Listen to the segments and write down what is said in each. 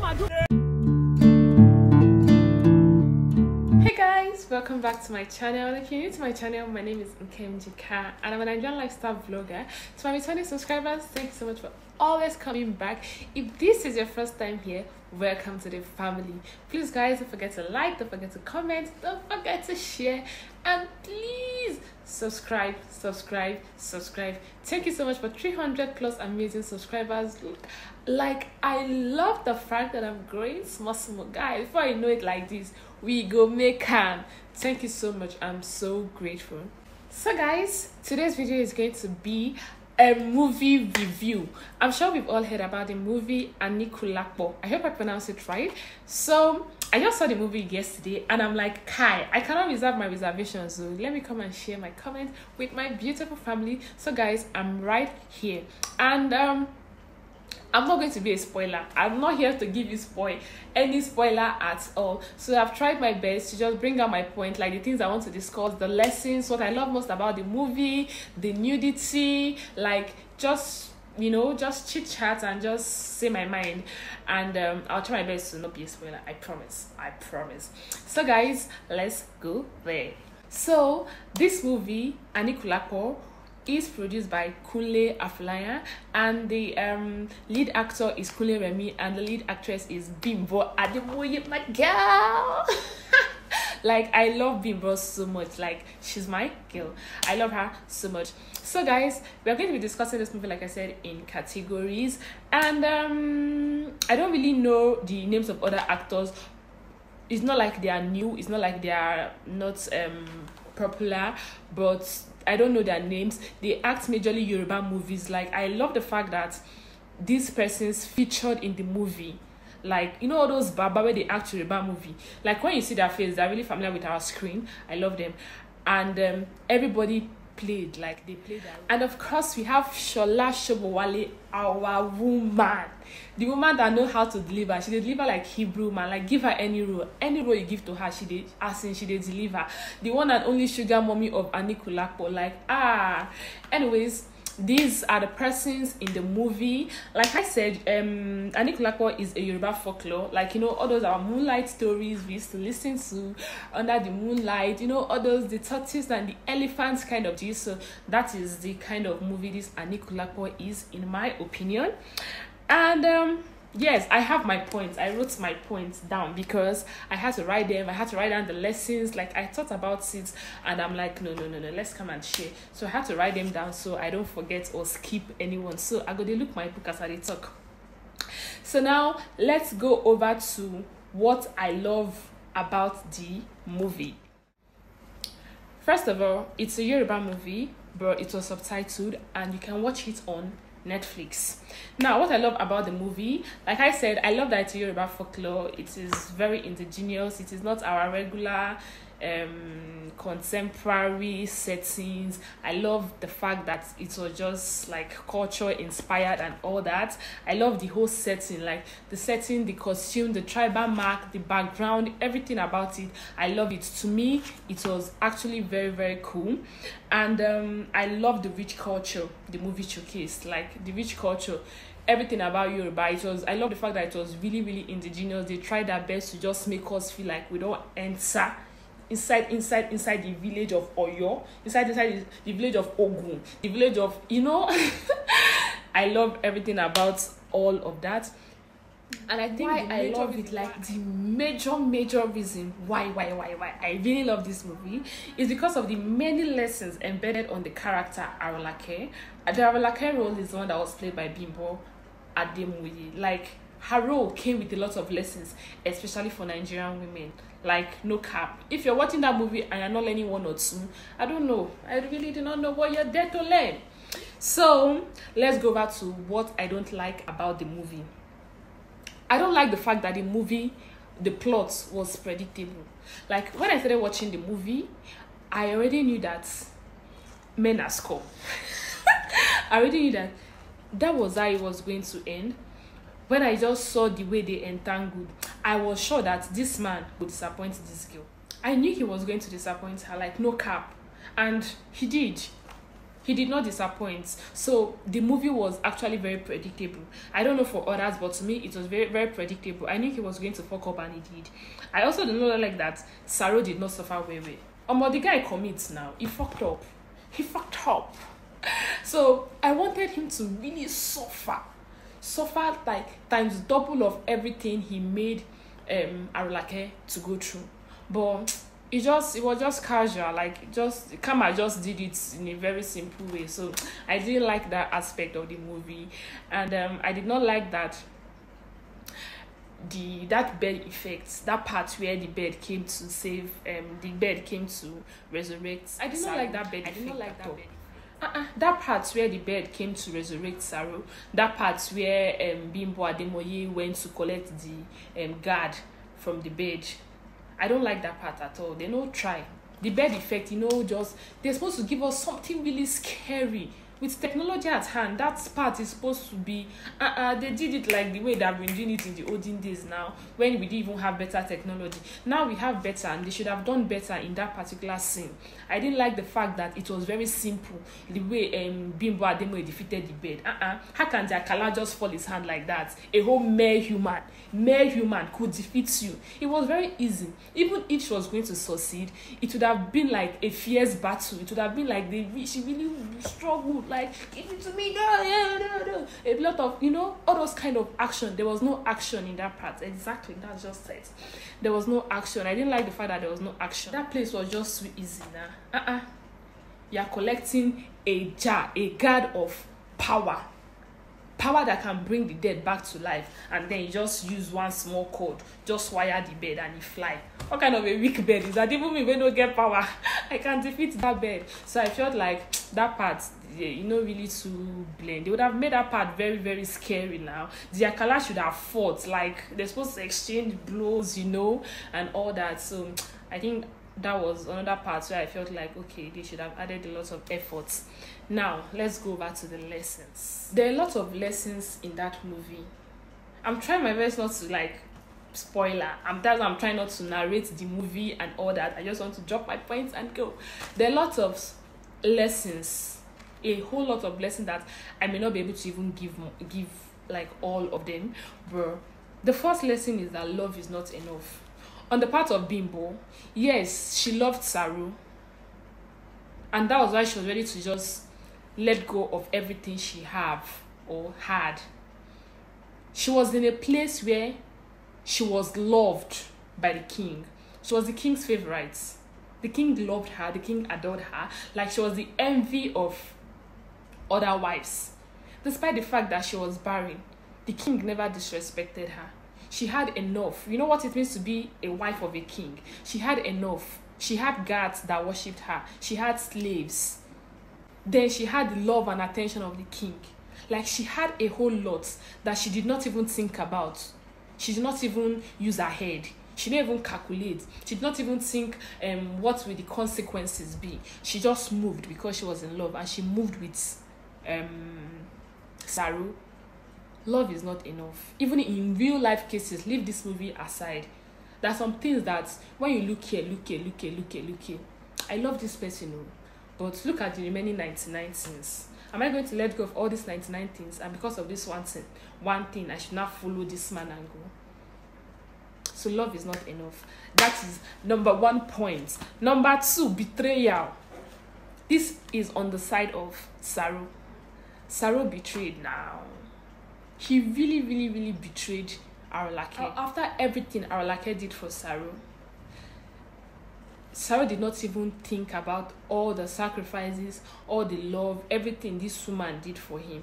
Hey guys, welcome back to my channel. If you're new to my channel, my name is Nkemjika and I'm a Nigerian lifestyle vlogger. To my returning subscribers, thank you so much for always coming back. If this is your first time here, welcome to the family. Please guys, don't forget to like, don't forget to comment, don't forget to share, and please subscribe. Thank you so much for 300 plus amazing subscribers. Like, I love the fact that I'm growing small guys. Before I know it like this, we go make can. Thank you so much. I'm so grateful. So guys, today's video is going to be a movie review. I'm sure we've all heard about the movie ANIKULAPO. I hope I pronounced it right. So I just saw the movie yesterday and I'm like, Kai, I cannot reserve my reservations, so let me come and share my comments with my beautiful family. So guys, I'm right here, and I'm not going to be a spoiler. I'm not here to give you any spoiler at all. So I've tried my best to just bring out my point, like the things I want to discuss, the lessons, what I love most about the movie, the nudity, like just, you know, just chit chat and just say my mind. And I'll try my best to not be a spoiler. I promise. So guys, let's go there. So this movie, ANIKULAPO, is produced by Kunle and the lead actor is Remi and the lead actress is BIMBO ADEMOYE, my girl. Like, I love Bimbo so much. Like, she's my girl. I love her so much. So guys, we're going to be discussing this movie, like I said, in categories, and I don't really know the names of other actors. It's not like they are new, it's not like they are not popular, but I don't know their names. They act majorly Yoruba movies. Like, I love the fact that these persons featured in the movie. Like, you know, all those baba where they act Yoruba movie. Like, when you see their face, they're really familiar with our screen. I love them. And everybody played, like, they played that. And of course, we have Shola Shobowale, our woman. The woman that knows how to deliver. She deliver like Hebrew, man. Like, give her any role you give to her, she did deliver. The one and only sugar mommy of ANIKULAPO. Like, anyways, these are the persons in the movie. Like I said, ANIKULAPO is a Yoruba folklore. Like, you know, all those are moonlight stories we used to listen to under the moonlight. You know, all those, the tortoise and the elephants kind of deal. So that is the kind of movie this ANIKULAPO is, in my opinion. And yes, I have my points. I wrote my points down because I had to write them. I had to write down the lessons. Like, I thought about it and I'm like, no, let's come and share. So I had to write them down so I don't forget or skip anyone. So I go to look my book as I talk. So now let's go over to what I love about the movie. First of all, it's a Yoruba movie, but it was subtitled and you can watch it on Netflix. Now, what I love about the movie, like I said, I love that it's Yoruba folklore. It is very indigenous. It is not our regular contemporary settings. I love the fact that it was just like culture inspired and all that. I love the whole setting, like the setting, the costume, the tribal mark, the background, everything about it. I love it. To me, it was actually very cool. And I love the rich culture the movie showcased, like the rich culture, everything about Yoruba. I love the fact that it was really indigenous. They tried their best to just make us feel like we don't enter inside the village of Oyo, inside the village of Ogun, the village of, you know. I love everything about all of that. And I think I love it, like the major reason why I really love this movie is because of the many lessons embedded on the character Arolake. The Arolake role is the one that was played by Bimbo Ademoye. Like, her role came with a lot of lessons, especially for Nigerian women. Like, no cap. If you're watching that movie and you're not learning one or two, I don't know. I really do not know what you're there to learn. So let's go back to what I don't like about the movie. I don't like the fact that the movie, the plot was predictable. Like, when I started watching the movie, I already knew that men are scum. I already knew that was how it was going to end. When I just saw the way they entangled, I was sure that this man would disappoint this girl. I knew he was going to disappoint her, like, no cap. And he did. He did not disappoint. So the movie was actually very predictable. I don't know for others, but to me it was very, very predictable. I knew he was going to fuck up, and he did. I also did not like that Saro did not suffer way. The guy commits now. He fucked up. So I wanted him to really suffer like times double of everything he made Arulake to go through. But it was just casual, like Kama just did it in a very simple way. So I didn't like that aspect of the movie, and I did not like that that bed effect, that part where the bed came to save, the bed came to resurrect. I did not like that bed. I did not like that bed. That part where the bed came to resurrect Saro, that part where Bimbo Ademoye went to collect the guard from the bed, I don't like that part at all. They don't try. The bed effect, just they're supposed to give us something really scary. With technology at hand, that part is supposed to be they did it like the way they've been doing it in the olden days now, when we didn't even have better technology. Now we have better, and they should have done better in that particular scene. I didn't like the fact that it was very simple, the way Bimbo Ademoye defeated the bed. How can the Akala just fall his hand like that? A whole mere human could defeat you. It was very easy. Even if she was going to succeed, it would have been like a fierce battle. It would have been like she really struggled, like, give it to me, no. A lot of, all those kind of action. There was no action in that part. Exactly, that's just it. There was no action. I didn't like the fact that there was no action. That place was just too easy now. You're collecting a guard of power that can bring the dead back to life, and then you just use one small cord, just wire the bed, and it fly. What kind of a weak bed is that? Even me, when don't get power, I can defeat that bed. So I felt like that part, really to blame. They would have made that part very, very scary now. The Akala should have fought, like they're supposed to exchange blows, and all that. So I think that was another part where I felt like, okay, they should have added a lot of efforts. Now let's go back to the lessons. There are a lot of lessons in that movie. I'm trying my best not to spoiler. I'm trying not to narrate the movie and all that. I just want to drop my points and go. There are lots of lessons, a whole lot of lessons that I may not be able to even give like all of them. But the first lesson is that love is not enough. On the part of Bimbo, yes, she loved Saro, and that was why she was ready to just let go of everything she had. She was in a place where she was loved by the king. She was the king's favorite. The king loved her. The king adored her. Like, she was the envy of other wives. Despite the fact that she was barren, the king never disrespected her. She had enough. You know what it means to be a wife of a king? She had enough. She had guards that worshipped her. She had slaves. Then she had the love and attention of the king. Like, she had a whole lot that she did not even think about. She did not even use her head. She didn't even calculate. She did not even think what will the consequences be. She just moved because she was in love, and she moved with Saro. Love is not enough. Even in real life cases, leave this movie aside. There are some things that when you look here, I love this person, but look at the remaining 99 things. Am I going to let go of all these 99 things, and because of this one thing, I should not follow this man and go? So love is not enough. That is number 1 point. Number 2, betrayal. This is on the side of Saro. Saro betrayed now. He really, really, really betrayed Arulake. After everything Arulake did for Saro, Saro did not even think about all the sacrifices, all the love, everything this woman did for him.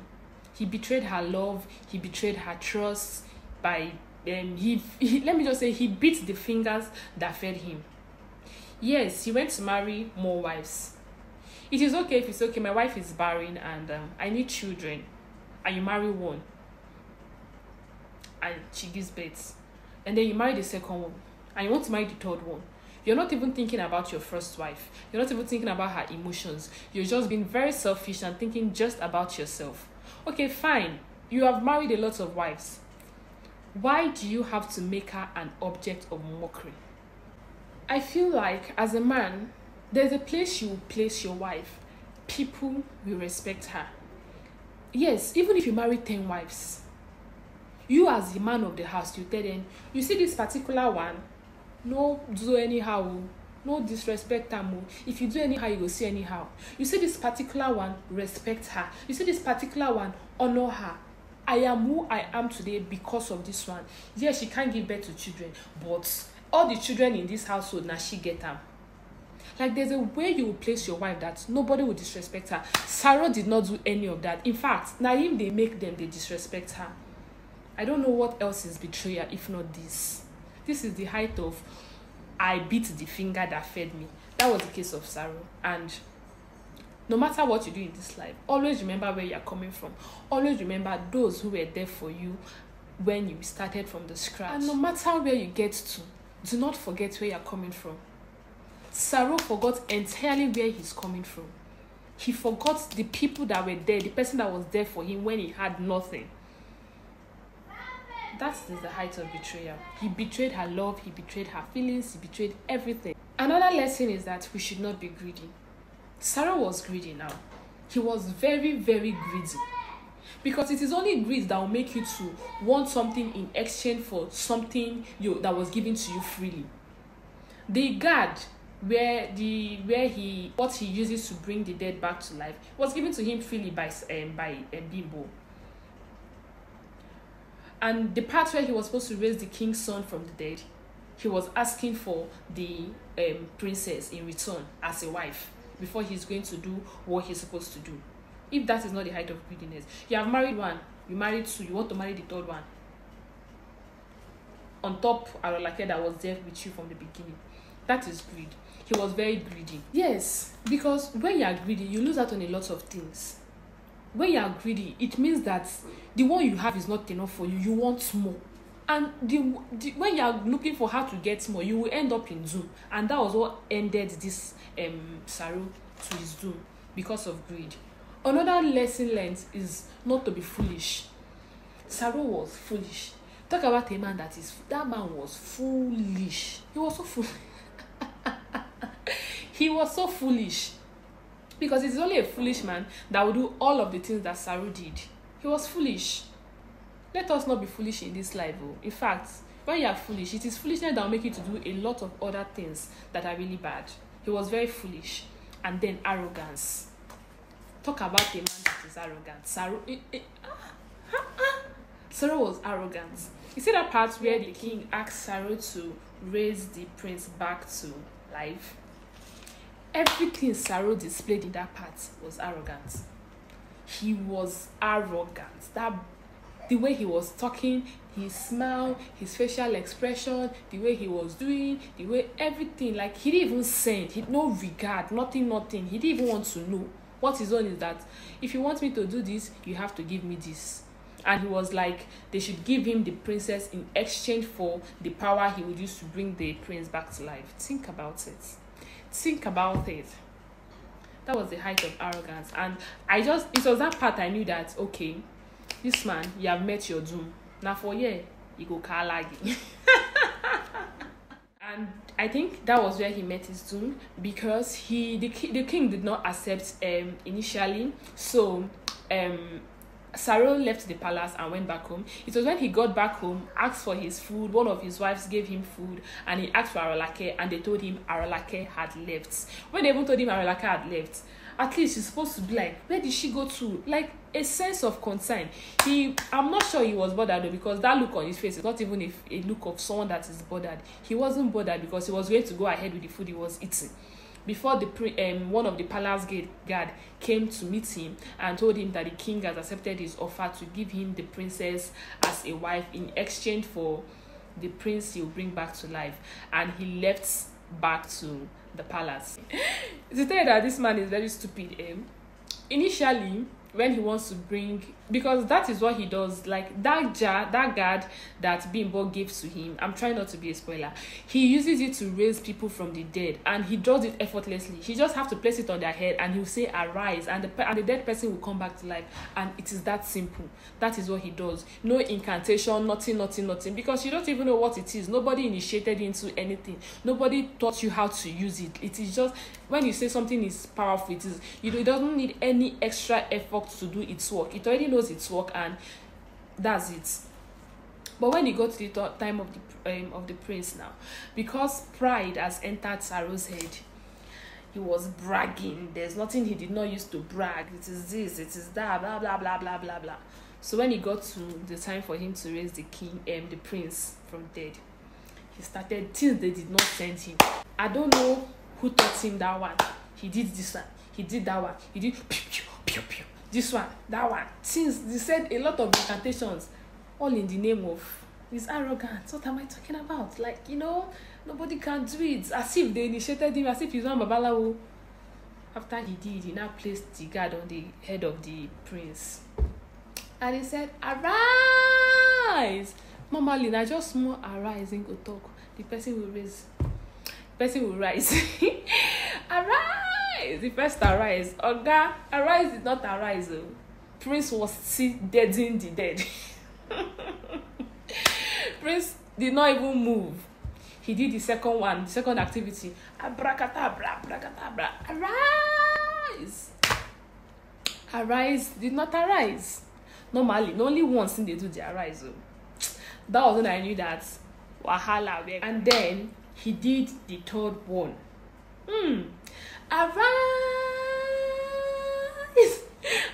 He betrayed her love. He betrayed her trust by let me just say, he beat the fingers that fed him. Yes, he went to marry more wives. It is okay if it's okay. My wife is barren and I need children, and you marry one, and she gives birth, and then you marry the second one, and you want to marry the third one. You're not even thinking about your first wife. You're not even thinking about her emotions. You're just being very selfish and thinking just about yourself. Okay, fine. You have married a lot of wives. Why do you have to make her an object of mockery? I feel like, as a man, there's a place you will place your wife. people will respect her. Yes, even if you marry 10 wives, you as the man of the house, you tell them, you see this particular one, no do anyhow, no disrespect her. If you do anyhow, you go see anyhow. You see this particular one, respect her. You see this particular one, honor her. I am who I am today because of this one. Yes, she can't give birth to children, but all the children in this household, now she get them. Like, there's a way you will place your wife that nobody will disrespect her. Sarah did not do any of that. In fact, Naim, they make them, they disrespect her. I don't know what else is betrayal if not this. This is the height of I beat the finger that fed me. That was the case of Sarah. And no matter what you do in this life, always remember where you're coming from. Always remember those who were there for you when you started from the scratch. And no matter where you get to, do not forget where you're coming from. Sarah forgot entirely where he's coming from. He forgot the people that were there, the person that was there for him when he had nothing. That is the height of betrayal. He betrayed her love, he betrayed her feelings, he betrayed everything. Another lesson is that we should not be greedy. Sarah was greedy now. He was very, very greedy. Because it is only greed that will make you to want something in exchange for something that was given to you freely. The guard what he uses to bring the dead back to life was given to him freely by Bimbo. And the part where he was supposed to raise the king's son from the dead, he was asking for the princess in return as a wife before he's going to do what he's supposed to do. If that is not the height of greediness, you have married one, you married two, you want to marry the third one on top Arolake that was there with you from the beginning. That is greed. He was very greedy. Yes, because when you are greedy, you lose out on a lot of things. When you are greedy, it means that the one you have is not enough for you. You want more. And when you are looking for how to get more, you will end up in doom. And that was what ended this Saru to his doom because of greed. Another lesson learned is not to be foolish. Saru was foolish. Talk about a man that man was foolish. He was so foolish. He was so foolish. Because it is only a foolish man that will do all of the things that Saru did. He was foolish. Let us not be foolish in this life. In fact, when you are foolish, it is foolishness that will make you to do a lot of other things that are really bad. He was very foolish. And then arrogance. Talk about a man that is arrogant. Saru was arrogant. You see that part where the king asked Saru to raise the prince back to life? Everything Saru displayed in that part was arrogant. He was arrogant. The way he was talking, his smile, his facial expression, the way he was doing, the way everything, like he didn't even send, he had no regard, nothing. He didn't even want to know. What he's on is that if you want me to do this, you have to give me this. And he was like, they should give him the princess in exchange for the power he would use to bring the prince back to life. Think about it. Think about it. That was the height of arrogance. And it was that part I knew that, okay, this man, you have met your doom. Now for you go kalagi. And I think that was where he met his doom, because the king did not accept initially. So Saru left the palace and went back home. It was when he got back home, asked for his food. One of his wives gave him food, and he asked for Arolake, and they told him Arolake had left. When they even told him Arolake had left, at least he's supposed to be like, where did she go to? Like a sense of concern. I'm not sure he was bothered though, because that look on his face is not even a look of someone that is bothered. He wasn't bothered because he was going to go ahead with the food he was eating. Before one of the palace guard came to meet him and told him that the king has accepted his offer to give him the princess as a wife in exchange for the prince he'll bring back to life. And he left back to the palace. To tell you that this man is very stupid. Initially, when he wants to bring, because that is what he does, like that jar, that guard that Bimbo gave to him, I'm trying not to be a spoiler, he uses it to raise people from the dead, and he does it effortlessly. He just have to place it on their head and he'll say arise, and the dead person will come back to life. And it is that simple. That is what he does. No incantation, nothing, because you don't even know what it is. Nobody initiated into anything. Nobody taught you how to use it. It is just, when you say something is powerful, it doesn't need any extra effort to do its work. It already knows its work, and that's it. But when you go to the time of the prince now, because pride has entered Saro's head, he was bragging. There's nothing he did not use to brag. It is this, it is that, blah blah blah blah blah blah. So when he got to the time for him to raise the the prince from dead, he started things they did not send him. I don't know who taught him that one. He did this one, he did that one, he did pew pew pew pew. This one, that one. Since they said a lot of incantations, all in the name of his arrogance. What am I talking about? Like, nobody can do it. As if they initiated him, as if he's one babalawo. After he did, he now placed the guard on the head of the prince. And he said, arise! Normally, now just small arise in go talk. The person will raise. The person will rise. Arise! The first arise. Oga, arise did not arise. Oh. Prince was still deading the dead. Prince did not even move. He did the second one, the second activity. Abracadabra, abracadabra. Arise! Arise did not arise. Normally, only once they do the arise. Oh. That was when I knew that wahala. And then he did the third one. Arise!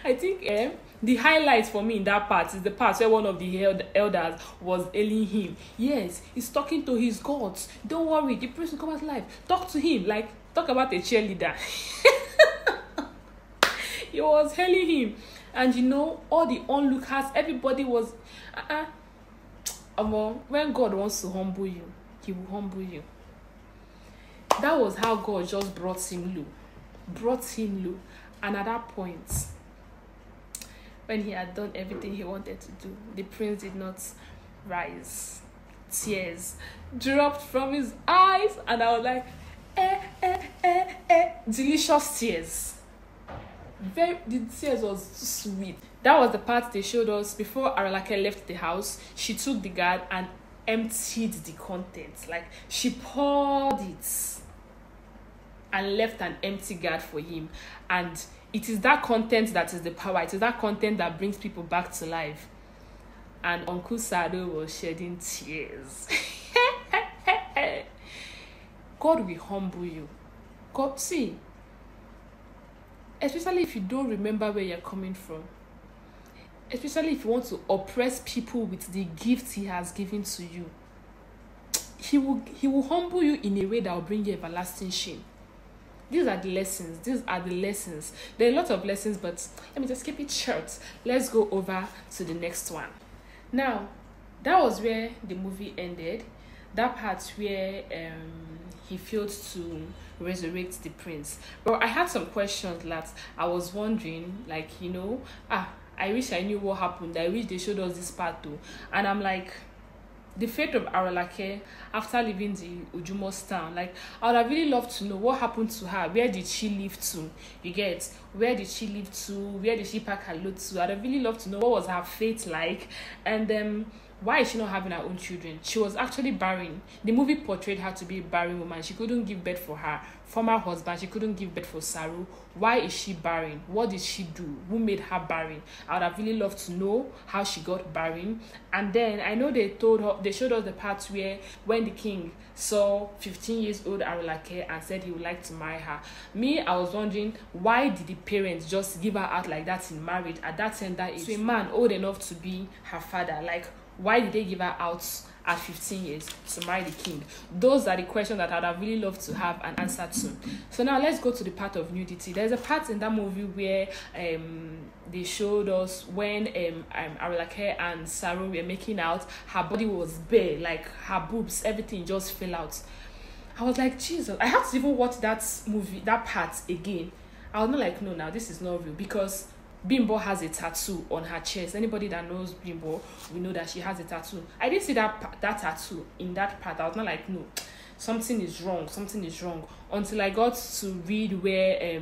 I think the highlight for me in that part is the part where one of the elders was hailing him. Yes, he's talking to his gods. Don't worry, the prince will come out alive. Talk to him, like talk about a cheerleader. He was hailing him, and all the onlookers, everybody was when God wants to humble you, he will humble you. That was how God just brought him low. And at that point, when he had done everything he wanted to do, the prince did not rise. Tears dropped from his eyes, and I was like, delicious tears. The tears was sweet. That was the part they showed us before Aralake left the house. She took the guard and emptied the contents. Like, she poured it and left an empty guard for him. And it is that content that is the power. It is that content that brings people back to life. And Uncle Sado was shedding tears. God will humble you. God, see, especially if you don't remember where you're coming from, especially if you want to oppress people with the gifts he has given to you, he will humble you in a way that will bring you everlasting shame. These are the lessons. There are a lot of lessons, but let me just keep it short. Let's go over to the next one. Now, that was where the movie ended. That part where he failed to resurrect the prince. But I had some questions that I was wondering, like, I wish I knew what happened. I wish they showed us this part too. And I'm like, the fate of Aralake after leaving the Ujumos town, like, I would have really loved to know what happened to her. Where did she live to? You get? Where did she live to? Where did she pack her load to? I'd have really loved to know what was her fate like. And why is she not having her own children? She was actually barren. The movie portrayed her to be a barren woman. She couldn't give birth for her former husband. She couldn't give birth for Saru. Why is she barren? What did she do? Who made her barren? I would have really loved to know how she got barren. And then I know they showed us the part where when the king saw 15 years old Aralake and said he would like to marry her. Me, I was wondering, why did the parents just give her out like that in marriage at that tender age to a man old enough to be her father? Like, why did they give her out at 15 years to marry the king? Those are the questions that I'd have really loved to have an answer to. So now let's go to the part of nudity. There's a part in that movie where they showed us when Aralake and Saru were making out, her body was bare, like her boobs, everything just fell out. I was like, Jesus, I have to even watch that movie, that part again. I was not like, no, now this is not real, because Bimbo has a tattoo on her chest. Anybody that knows Bimbo, we know that she has a tattoo. I didn't see that tattoo in that part. I was not like, no, something is wrong, until I got to read where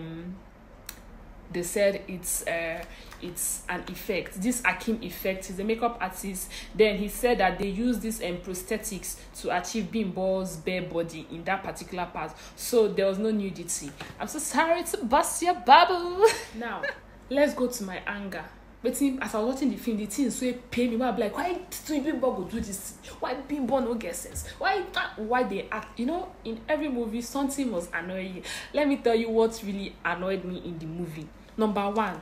they said it's an effect. This Akim effect is a makeup artist. Then he said that they use this prosthetics to achieve Bimbo's bare body in that particular part. So there was no nudity. I'm so sorry to bust your bubble. Now, let's go to my anger. But as I was watching the film, the things so pay me. I'm like, why do Bimbo go do this? Why Bimbo no get sense? Why they act? You know, in every movie, something must annoy you. Let me tell you what really annoyed me in the movie. Number one,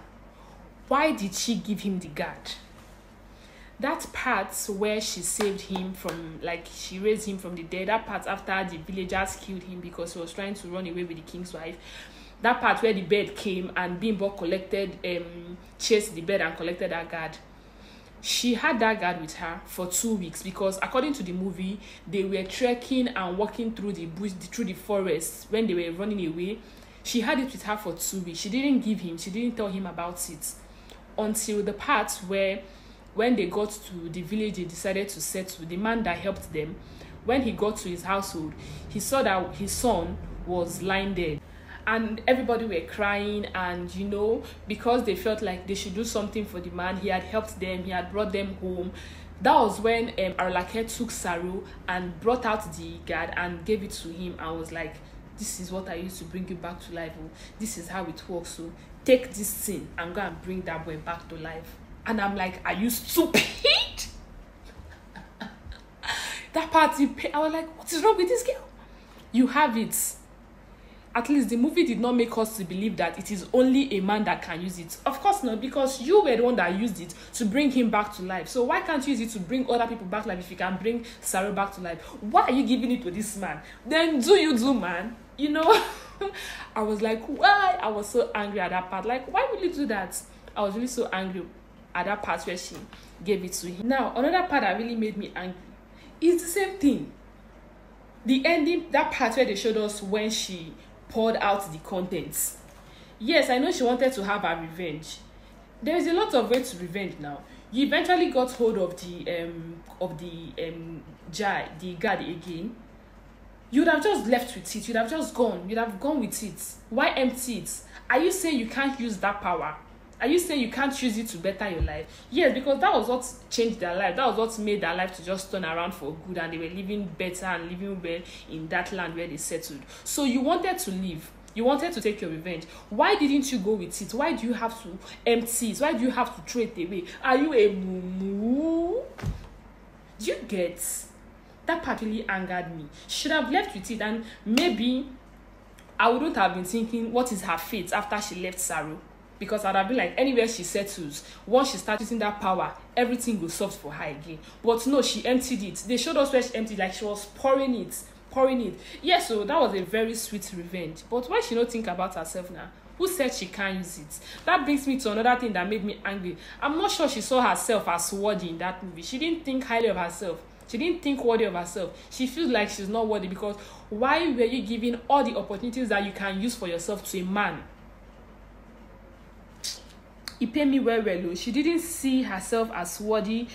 why did she give him the guard? That part where she saved him from, like, she raised him from the dead, that part after the villagers killed him because he was trying to run away with the king's wife, that part where the bird came and Bimbo chased the bird and collected that guard. She had that guard with her for 2 weeks because according to the movie, they were trekking and walking through the bush, through the forest when they were running away. She had it with her for 2 weeks. She didn't tell him about it until the part where when they got to the village, they decided to settle. The man that helped them, when he got to his household, he saw that his son was lying dead. And everybody were crying, and you know, because they felt like they should do something for the man. He had helped them, he had brought them home. That was when Arolake took Saru and brought out the guard and gave it to him and was like, this is what I used to bring you back to life. Oh, this is how it works. So take this thing and go and bring that boy back to life. And I'm like, are you stupid? That party, I was like, what is wrong with this girl? You have it. At least the movie did not make us to believe that it is only a man that can use it. Of course not, because you were the one that used it to bring him back to life. So why can't you use it to bring other people back to life if you can bring Saru back to life? Why are you giving it to this man? Then do, man. You know, I was like, why? I was so angry at that part. Like, why would you do that? I was really so angry at that part where she gave it to him. Now, another part that really made me angry is the same thing. The ending, that part where they showed us when she poured out the contents. Yes, I know she wanted to have her revenge. There is a lot of ways to revenge now. You eventually got hold of the jar, the guard again. You'd have just left with it. You'd have just gone. You'd have gone with it. Why empty it? Are you saying you can't use that power? Are you saying you can't use it to better your life? Yes, because that was what changed their life. That was what made their life to just turn around for good, and they were living better and living well in that land where they settled. So you wanted to live. You wanted to take your revenge. Why didn't you go with it? Why do you have to empty it? Why do you have to throw it away? Are you a moo? Do you get? That part really angered me. She should have left with it, and maybe I wouldn't have been thinking, what is her fate after she left Saru? Because I'd have been like, anywhere she settles, once she starts using that power, everything will soft for her again. But no, she emptied it. They showed us where she emptied, like she was pouring it. Yeah, so that was a very sweet revenge. But why she not think about herself now? Who said she can't use it? That brings me to another thing that made me angry. I'm not sure she saw herself as worthy in that movie. She didn't think highly of herself. She didn't think worthy of herself. She feels like she's not worthy because why were you giving all the opportunities that you can use for yourself to a man? It paid me well. She didn't see herself as worthy.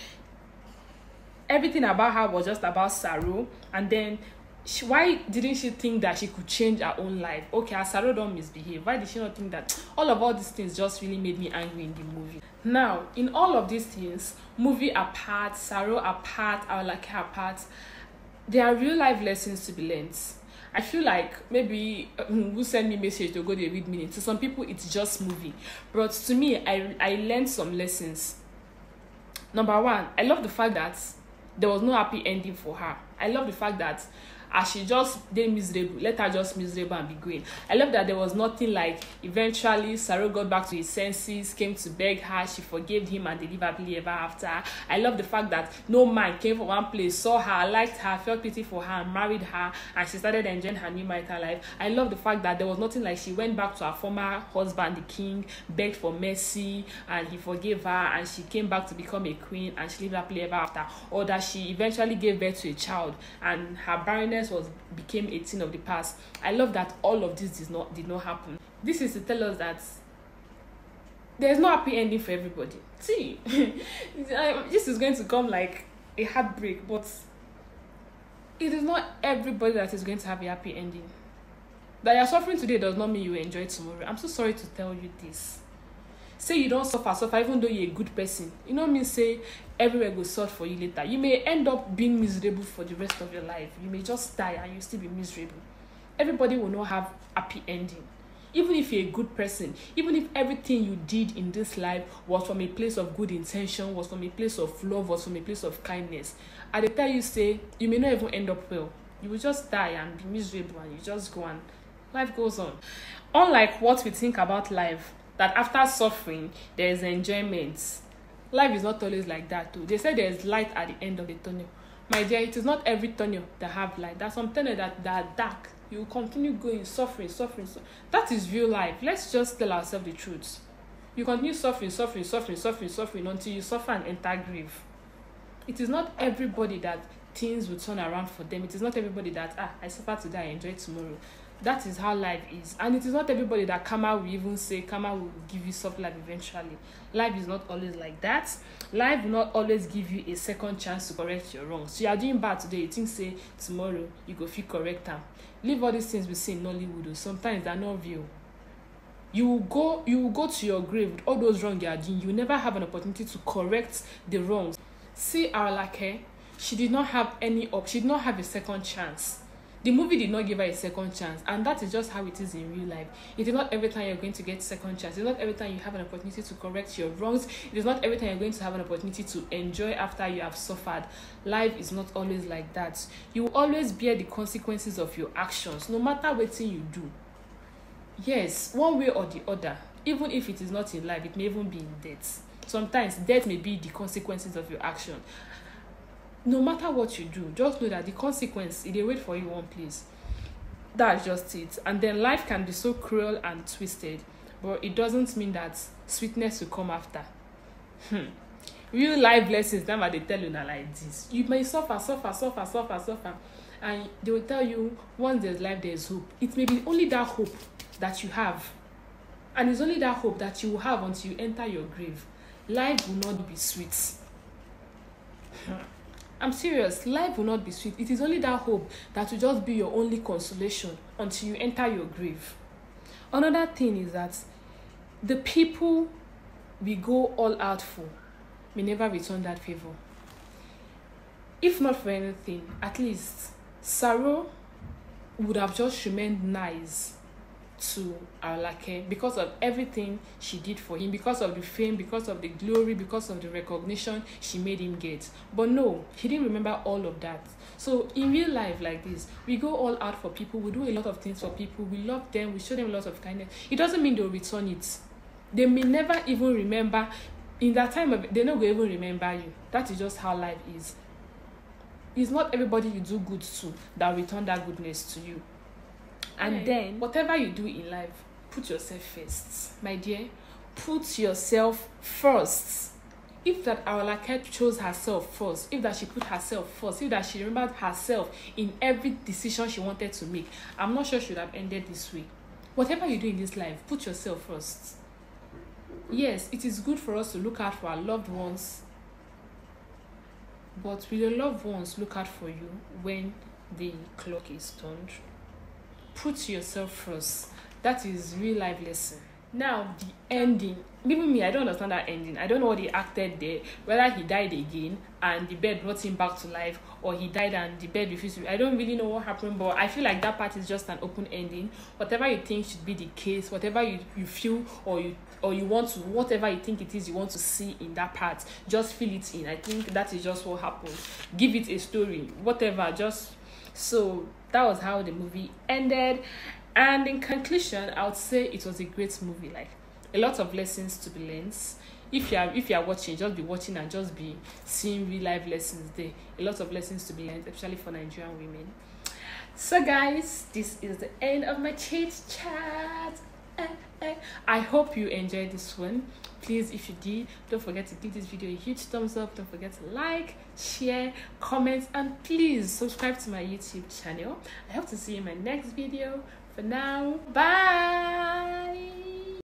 Everything about her was just about Saru. And then, why didn't she think that she could change her own life? Okay, as Saru don't misbehave. Why did she not think that? All these things just really made me angry in the movie. Now, in all of these things, movie apart, Saru apart, Arolake apart, there are real life lessons to be learned. I feel like maybe who send me message to go there read meaning. To some people, it's just movie. But to me, I learned some lessons. Number one, I love the fact that there was no happy ending for her. I love the fact that as she just did miserable, let her just miserable and be going. I love that there was nothing like eventually Saru got back to his senses, came to beg her, she forgave him and they live happily ever after. I love the fact that no man came from one place, saw her, liked her, felt pity for her, married her, and she started enjoying her new marital life. I love the fact that there was nothing like she went back to her former husband, the king, begged for mercy, and he forgave her, and she came back to become a queen, and she lived happily ever after. Or that she eventually gave birth to a child, and her barrenness became a thing of the past. I love that all of this did not happen. This is to tell us that There's no happy ending for everybody. See, this is going to come like a heartbreak, but it is not everybody that is going to have a happy ending. That you're suffering today does not mean you will enjoy tomorrow. I'm so sorry to tell you this. Say you don't suffer even though you're a good person. You know what I mean? Say everywhere goes sort for you later. You may end up being miserable for the rest of your life. You may just die and you still be miserable. Everybody will not have happy ending. Even if you're a good person, even if everything you did in this life was from a place of good intention, was from a place of love, was from a place of kindness, at the time you say, you may not even end up well. You will just die and be miserable and you just go and life goes on. Unlike what we think about life, that after suffering, there is enjoyment. Life is not always like that too. They say there is light at the end of the tunnel. My dear, it is not every tunnel that have light. There are some tunnels that are dark. You will continue going, suffering. That is real life. Let's just tell ourselves the truth. You continue suffering until you suffer and enter grave. It is not everybody that things will turn around for them. It is not everybody that, I suffer today, I enjoy tomorrow. That is how life is. And it is not everybody that karma will even say, karma will give you soft life eventually. Life is not always like that. Life will not always give you a second chance to correct your wrongs. So you are doing bad today, you think, say, tomorrow, you go feel correct them. Leave all these things we see in Nollywood. Sometimes they're not real. You will go to your grave with all those wrongs you are doing. You will never have an opportunity to correct the wrongs. See Arlake, she did not have she did not have a second chance. The movie did not give her a second chance, and that is just how it is in real life. It is not every time you're going to get second chance. It is not every time you have an opportunity to correct your wrongs. It is not every time you're going to have an opportunity to enjoy after you have suffered. Life is not always like that. You will always bear the consequences of your actions, no matter what thing you do. Yes, one way or the other, even if it is not in life, it may even be in death. Sometimes death may be the consequences of your action. No matter what you do, just know that the consequence, they wait for you one place. That's just it. And then life can be so cruel and twisted, but it doesn't mean that sweetness will come after. Real life lessons, never they tell you now like this. You may suffer, and they will tell you, once there's life, there's hope. It may be only that hope that you have. And it's only that hope that you will have until you enter your grave. Life will not be sweet. I'm serious. Life will not be sweet. It is only that hope that will just be your only consolation until you enter your grave. Another thing is that the people we go all out for may never return that favor. If not for anything, at least Saro would have just remained nice to Arlake because of everything she did for him, because of the fame, because of the glory, because of the recognition she made him get. But no, he didn't remember all of that. So in real life like this, we go all out for people, we do a lot of things for people, we love them, we show them a lot of kindness. It doesn't mean they'll return it. They may never even remember. In that time, they're not going to even remember you. That is just how life is. It's not everybody you do good to that will return that goodness to you. And then, whatever you do in life, put yourself first. My dear, put yourself first. If that Arlake chose herself first, if that she put herself first, if that she remembered herself in every decision she wanted to make, I'm not sure she would have ended this way. Whatever you do in this life, put yourself first. Yes, it is good for us to look out for our loved ones, but will your loved ones look out for you when the clock is turned? Put yourself first. That is real life lesson. Now the ending. Even me, I don't understand that ending. I don't know what he acted there. Whether he died again and the bed brought him back to life, or he died and the bed refused to. I don't really know what happened, but I feel like that part is just an open ending. Whatever you think should be the case, whatever you feel or you want to, whatever you think it is you want to see in that part, just fill it in. I think that is just what happened. Give it a story, whatever. Just so that was how the movie ended. And in conclusion, I would say it was a great movie. Like, a lot of lessons to be learned. If you are watching, just be watching and just be seeing real life lessons there. A lot of lessons to be learned, especially for Nigerian women. So guys, this is the end of my chit chat. I hope you enjoyed this one. Please, if you did, don't forget to give this video a huge thumbs up. Don't forget to like, share, comment, and please subscribe to my YouTube channel. I hope to see you in my next video. For now, bye.